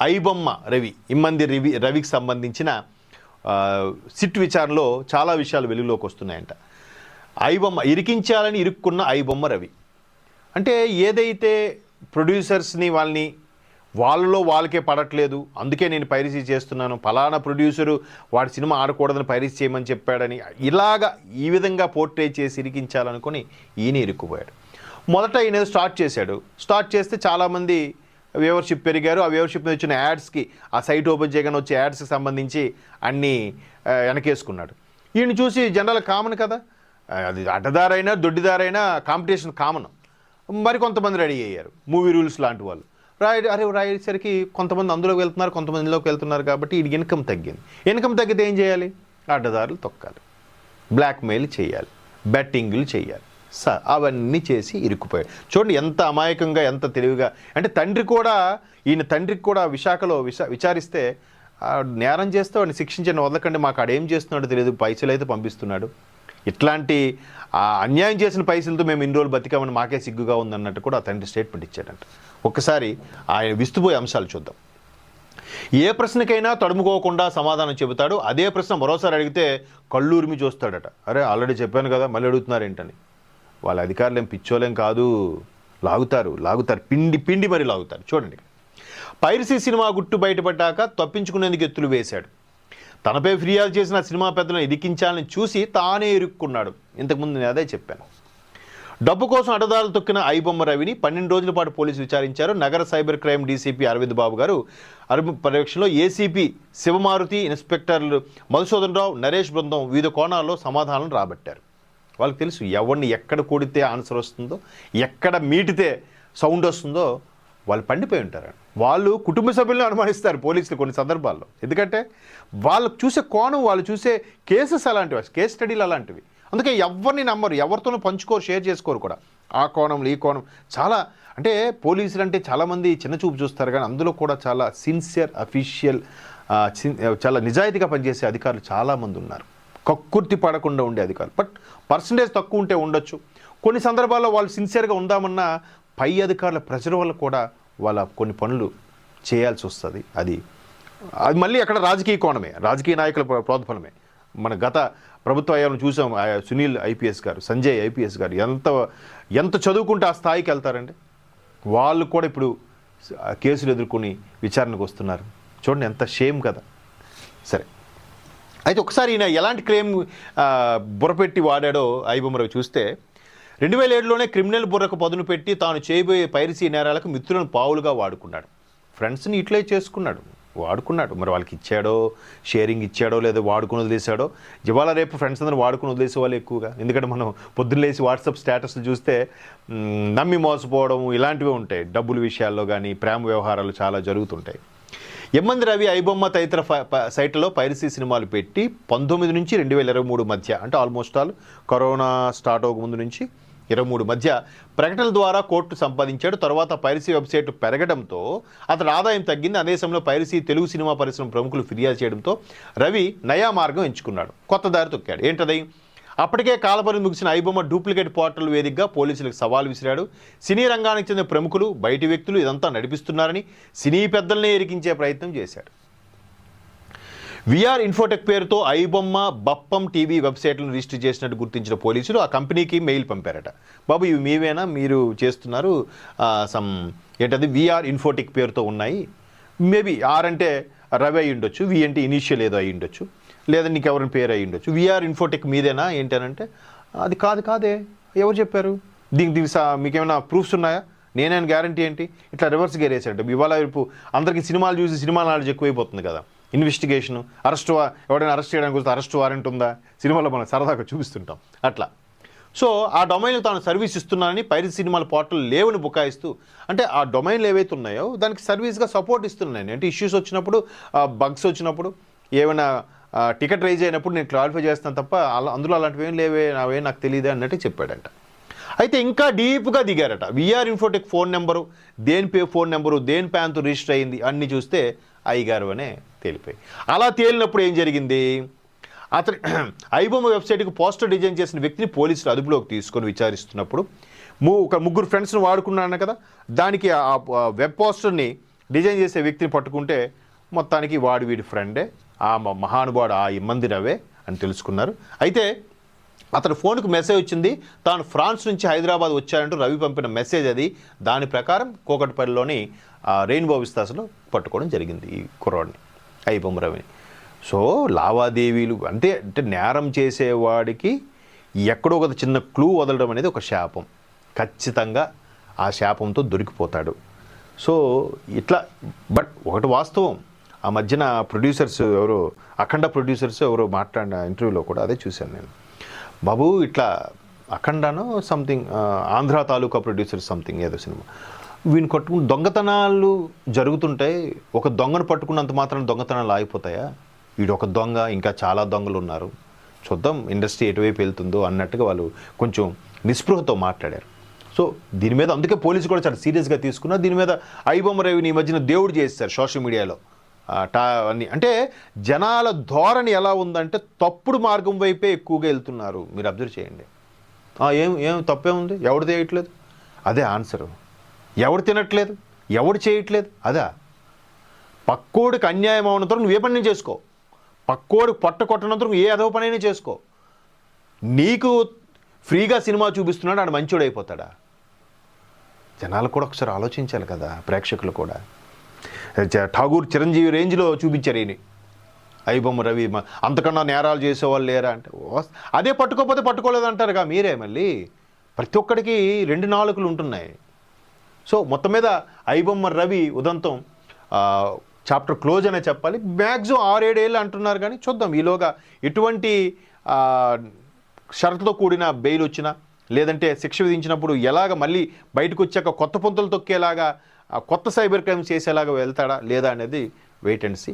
ఐబొమ్మ రవి ఇమ్మంది రవికి సంబంధించిన సిట్ విచారణలో చాలా విషయాలు వెలుగులోకి వస్తున్నాయంట. ఐబొమ్మ ఇరికించాలని ఇరుక్కున్న ఐబొమ్మ రవి అంటే ఏదైతే ప్రొడ్యూసర్స్ని వాళ్ళలో వాళ్ళకే పడట్లేదు, అందుకే నేను పైరసీ చేస్తున్నాను, ఫలానా ప్రొడ్యూసరు వాడి సినిమా ఆడకూడదని పైరసీ చేయమని చెప్పాడని ఈ విధంగా పోర్ట్రే చేసి ఇరికించాలనుకొని ఈయన ఇరుక్కుపోయాడు. మొదట ఈయన స్టార్ట్ చేస్తే చాలామంది వ్యూవర్షిప్ పెరిగారు. ఆ వ్యూవర్షిప్ మీద వచ్చిన యాడ్స్కి ఆ సైట్ ఓపెన్ చేయగానే వచ్చే యాడ్స్కి సంబంధించి అన్నీ వెనకేసుకున్నాడు. ఈయన చూసి జనరల్ కామన్ కదా, అది అడ్డదారైనా దొడ్డిదారైనా కాంపిటీషన్ కామన్. మరి కొంతమంది రెడీ అయ్యారు, మూవీ రూల్స్ లాంటి వాళ్ళు రాయేసరికి కొంతమంది అందులోకి వెళ్తున్నారు, కొంతమంది ఇందులోకి వెళ్తున్నారు. కాబట్టి వీడికి ఇన్కమ్ తగ్గింది. ఇన్కమ్ తగ్గితే ఏం చేయాలి? అడ్డదారులు తొక్కాలి, బ్లాక్మెయిల్ చేయాలి, బెట్టింగులు చేయాలి, అవన్నీ చేసి ఇరుక్కుపోయాడు. చూడండి ఎంత అమాయకంగా, ఎంత తెలివిగా. అంటే ఈయన తండ్రికి కూడా విశాఖలో విచారిస్తే నేరం చేస్తే వాడిని శిక్షించండి, వదలకండి, మాకు ఆడేం చేస్తున్నాడో తెలియదు, పైసలు అయితే పంపిస్తున్నాడు, ఇట్లాంటి అన్యాయం చేసిన పైసలతో మేము ఇన్ని రోజులు బతికామని మాకే సిగ్గుగా ఉందన్నట్టు కూడా ఆ తండ్రి స్టేట్మెంట్ ఇచ్చాడంట. ఒక్కసారి ఆయన విస్తుపోయే అంశాలు చూద్దాం. ఏ ప్రశ్నకైనా తడుముకోకుండా సమాధానం చెబుతాడు. అదే ప్రశ్న మరోసారి అడిగితే కళ్ళూరిమి చూస్తాడట. అరే ఆల్రెడీ చెప్పాను కదా, మళ్ళీ అడుగుతున్నారు ఏంటని. వాళ్ళ అధికారులు ఏం పిచ్చోలేం కాదు, లాగుతారు పిండి మరి లాగుతారు. చూడండి, పైరసీ సినిమా గుట్టు బయటపడ్డాక తప్పించుకునేందుకు ఎత్తులు వేశాడు. తనపై ఫిర్యాదు చేసిన సినిమా పెద్దలను ఇరికించాలని చూసి తానే ఇరుక్కున్నాడు. ఇంతకుముందు నేను అదే చెప్పాను. డబ్బు కోసం అడ్డదారులు తొక్కిన ఐబొమ్మ రవిని 12 రోజుల పాటు పోలీసులు విచారించారు. నగర సైబర్ క్రైమ్ డీసీపీ అరవింద్ బాబు గారు పర్యవేక్షణలో ఏసీపీ శివమారుతి, ఇన్స్పెక్టర్లు మధుసూదన్ రావు, నరేష్ బృందం వివిధ కోణాల్లో సమాధానం రాబట్టారు. వాళ్ళకి తెలుసు ఎవరిని ఎక్కడ కూడితే ఆన్సర్ వస్తుందో, ఎక్కడ మీటితే సౌండ్ వస్తుందో వాళ్ళు పండిపోయి ఉంటారు. వాళ్ళు కుటుంబ సభ్యులను అనుమానిస్తారు పోలీసులు కొన్ని సందర్భాల్లో. ఎందుకంటే వాళ్ళు చూసే కోణం, వాళ్ళు చూసే కేసెస్ అలాంటివి, కేస్ స్టడీలు అలాంటివి. అందుకే ఎవరిని నమ్మరు, ఎవరితోనూ పంచుకోరు, షేర్ చేసుకోరు కూడా. ఆ కోణంలో ఈ కోణం చాలా, అంటే పోలీసులు అంటే చాలామంది చిన్న చూపు చూస్తారు, కానీ అందులో కూడా చాలా సిన్సియర్ అఫీషియల్, చాలా నిజాయితీగా పనిచేసే అధికారులు చాలామంది ఉన్నారు. కక్కుర్తి పడకుండా ఉండే అధికారులు. బట్ పర్సంటేజ్ తక్కువ ఉంటే ఉండొచ్చు. కొన్ని సందర్భాల్లో వాళ్ళు సిన్సియర్గా ఉందామన్నా పై అధికారుల ప్రెషర్ వల్ల కూడా వాళ్ళ కొన్ని పనులు చేయాల్సి వస్తుంది. అది మళ్ళీ అక్కడ రాజకీయ కోణమే, రాజకీయ నాయకుల ప్రోత్ఫలమే. మన గత ప్రభుత్వ హయాంలో చూసాం. సునీల్ ఐపీఎస్ గారు, సంజయ్ ఐపీఎస్ గారు ఎంత చదువుకుంటే ఆ స్థాయికి వెళ్తారండి. వాళ్ళు కూడా ఇప్పుడు కేసులు ఎదుర్కొని విచారణకు వస్తున్నారు. చూడండి ఎంత షేమ్ కదా. సరే, అయితే ఒకసారి ఈయన ఎలాంటి క్లెయిమ్ బుర్రపెట్టి వాడాడో ఐబొమ్మరవి చూస్తే 2007లోనే క్రిమినల్ బుర్రకు పదును పెట్టి తాను చేయబోయే పైరసీ నేరాలకు మిత్రులను పావులుగా వాడుకున్నాడు. ఫ్రెండ్స్ని ఇట్లే వాడుకున్నాడు. మరి వాళ్ళకి ఇచ్చాడో, షేరింగ్ ఇచ్చాడో, లేదా వాడుకుని వదిలేశాడో. ఇవాళ రేపు ఫ్రెండ్స్ అందరూ వాడుకుని వదిలేసే వాళ్ళు ఎక్కువగా. ఎందుకంటే మనం పొద్దున్నేసి వాట్సాప్ స్టేటస్లు చూస్తే నమ్మి మోసపోవడం ఇలాంటివి ఉంటాయి. డబ్బుల విషయాల్లో కానీ ప్రేమ వ్యవహారాలు చాలా జరుగుతుంటాయి. ఎమ్మంది రవి ఐబొమ్మ తదితర సైట్లలో పైరసీ సినిమాలు పెట్టి 19 నుంచి 2023 మధ్య, అంటే ఆల్మోస్ట్ కరోనా స్టార్ట్ అవ్వక ముందు నుంచి 23 మధ్య ప్రకటనల ద్వారా కోర్టు సంపాదించాడు. తర్వాత పైరసీ వెబ్సైట్ పెరగడంతో అతని ఆదాయం తగ్గింది. అదే సమయంలో పైరసీ తెలుగు సినిమా పరిశ్రమ ప్రముఖులు ఫిర్యాదు చేయడంతో రవి నయా మార్గం ఎంచుకున్నాడు, కొత్త దారి తొక్కాడు. ఏంటది? అప్పటికే కాలపరిమితి ముగిసిన ఐబొమ్మ డూప్లికేట్ పోర్టల్ వేదికగా పోలీసులకు సవాల్ విసిరాడు. సినీ రంగానికి చెందిన ప్రముఖులు, బయటి వ్యక్తులు ఇదంతా నడిపిస్తున్నారని సినీ పెద్దలనే ఎరికించే ప్రయత్నం చేశాడు. విఆర్ ఇన్ఫోటెక్ పేరుతో ఐబొమ్మ, బప్పం టీవీ వెబ్సైట్లను రిజిస్టర్ చేసినట్టు గుర్తించిన పోలీసులు ఆ కంపెనీకి మెయిల్ పంపారట. బాబు ఇవి మీవేనా, మీరు చేస్తున్నారు, ఏంటది విఆర్ ఇన్ఫోటెక్ పేరుతో ఉన్నాయి, మేబీ ఆర్ అంటే రవి అయి ఉండొచ్చు, వి అంటే ఇనీషియల్ ఏదో అయి ఉండొచ్చు, లేదా నీకు ఎవరిని పేరు అయ్యి ఉండొచ్చు, విఆర్ ఇన్ఫోటెక్ మీదేనా ఏంటనంటే అది కాదే, ఎవరు చెప్పారు, దీనికి మీకేమైనా ప్రూఫ్స్ ఉన్నాయా, నేనేం గ్యారంటీ ఏంటి, ఇట్లా రివర్స్ గేరేసాడు. ఇవాళ రేపు అందరికీ సినిమాలు చూసి సినిమా నాలెడ్జ్ ఎక్కువైపోతుంది కదా. ఇన్వెస్టిగేషను, ఎవరైనా అరెస్ట్ చేయడానికి వస్తే అరెస్ట్ వారెంట్ ఉందా, సినిమాలో మనం సరదాగా చూపిస్తుంటాం అట్లా. సో ఆ డొమైన్లు తాను సర్వీస్ ఇస్తున్నానని పైరసీ సినిమాల పోర్టల్ లేవని బుకాయిస్తూ, అంటే ఆ డొమైన్లు ఏవైతే ఉన్నాయో దానికి సర్వీస్గా సపోర్ట్ ఇస్తున్నాను. అంటే ఇష్యూస్ వచ్చినప్పుడు, బగ్స్ వచ్చినప్పుడు, ఏమైనా టికెట్ రైజ్ అయినప్పుడు నేను క్లారిఫై చేస్తాను తప్ప అందులో అలాంటివి ఏం లేవే, నాకు తెలియదే అన్నట్టు చెప్పాడంట. అయితే ఇంకా డీప్గా దిగారట. VR Infotech phone number, phone number దేని ప్యాన్తో రిజిస్టర్ అయింది అన్నీ చూస్తే అయ్యగారు అనే తేలిపోయి. అలా తేలినప్పుడు ఏం జరిగింది, అతని ఐబొమ్మ వెబ్సైట్కి పోస్టర్ డిజైన్ చేసిన వ్యక్తిని పోలీసులు అదుపులోకి తీసుకొని విచారిస్తున్నప్పుడు ఒక ముగ్గురు ఫ్రెండ్స్ని వాడుకున్నాను కదా, దానికి ఆ వెబ్ పోస్టర్ని డిజైన్ చేసే వ్యక్తిని పట్టుకుంటే మొత్తానికి వాడు వీడి ఫ్రెండే, ఆ మహానుభావుడు ఆ ఇమ్మంది రవే అని తెలుసుకున్నారు. అయితే అతని ఫోన్కు మెసేజ్ వచ్చింది, తాను ఫ్రాన్స్ నుంచి హైదరాబాద్ వచ్చారంటూ రవి పంపిన మెసేజ్ అది. దాని ప్రకారం కూకట్పల్లిలోని రెయిన్బో విస్తాస్లో పట్టుకోవడం జరిగింది ఈ కుర్రాడిని, ఐబొమ్మ రవిని. సో లావాదేవీలు అంటే నేరం చేసేవాడికి ఎక్కడో ఒక చిన్న క్లూ వదలడం అనేది ఒక శాపం. ఖచ్చితంగా ఆ శాపంతో దొరికిపోతాడు. సో ఇట్లా. బట్ ఒకటి వాస్తవం, ఆ మధ్యన ప్రొడ్యూసర్స్ ఎవరో, అఖండ ప్రొడ్యూసర్స్ ఎవరో మాట్లాడిన ఇంటర్వ్యూలో కూడా అదే చూశాను నేను. బాబు ఇట్లా అఖండానో సంథింగ్, ఆంధ్ర తాలూకా ప్రొడ్యూసర్ సంథింగ్ ఏదో సినిమా, వీని కొట్టుకుని దొంగతనాలు జరుగుతుంటాయి, ఒక దొంగను పట్టుకున్నంత మాత్రం దొంగతనాలు ఆగిపోతాయా? వీడు ఒక దొంగ, ఇంకా చాలా దొంగలు ఉన్నారు, చూద్దాం ఇండస్ట్రీ ఎటువైపు వెళ్తుందో అన్నట్టుగా వాళ్ళు కొంచెం నిస్పృహతో మాట్లాడారు. సో దీని మీద అందుకే పోలీసు కూడా చాలా సీరియస్గా తీసుకున్నారు. దీని మీద ఐబొమ్మ రవిని ఈ మధ్యన దేవుడు చేస్తారు సోషల్ మీడియాలో అన్నీ. అంటే జనాల ధోరణి ఎలా ఉందంటే తప్పుడు మార్గం వైపే ఎక్కువగా వెళ్తున్నారు. మీరు అబ్జర్వ్ చేయండి. ఏం తప్పే ఉంది, ఎవడు చేయట్లేదు, అదే ఆన్సరు. ఎవడు తినట్లేదు, ఎవడు చేయట్లేదు, అదా. పక్కోడికి అన్యాయం అవునంత నువ్వు ఏ పని చేసుకో, పక్కోడికి పొట్ట కొట్టనంత ఏ అదవ పనైనా చేసుకో. నీకు ఫ్రీగా సినిమా చూపిస్తున్నాడు, ఆడు మంచోడు అయిపోతాడా? జనాలు కూడా ఒకసారి ఆలోచించాలి కదా, ప్రేక్షకులు కూడా. ఠాగూర్ చిరంజీవి రేంజ్లో చూపించారు ఈయన ఐబొమ్మ రవి. అంతకన్నా నేరాలు చేసేవాళ్ళు లేరా అంటే, అదే పట్టుకోకపోతే పట్టుకోలేదంటారుగా మీరే. మళ్ళీ ప్రతి ఒక్కడికి 2 నాలుకలు ఉంటున్నాయి. సో మొత్తం మీద ఐబొమ్మ రవి ఉదంతం చాప్టర్ క్లోజ్ అనే చెప్పాలి. మ్యాక్సిమం 6-7 ఏళ్ళు అంటున్నారు, కానీ చూద్దాం ఈలోగా ఎటువంటి షరతుతో కూడిన బెయిల్ వచ్చినా, లేదంటే శిక్ష విధించినప్పుడు ఎలాగ మళ్ళీ బయటకు వచ్చాక కొత్త పొంతలు తొక్కేలాగా, కొత్త సైబర్ క్రైమ్స్ చేసేలాగా వెళ్తాడా లేదా అనేది వెయిట్ అండ్ సీ.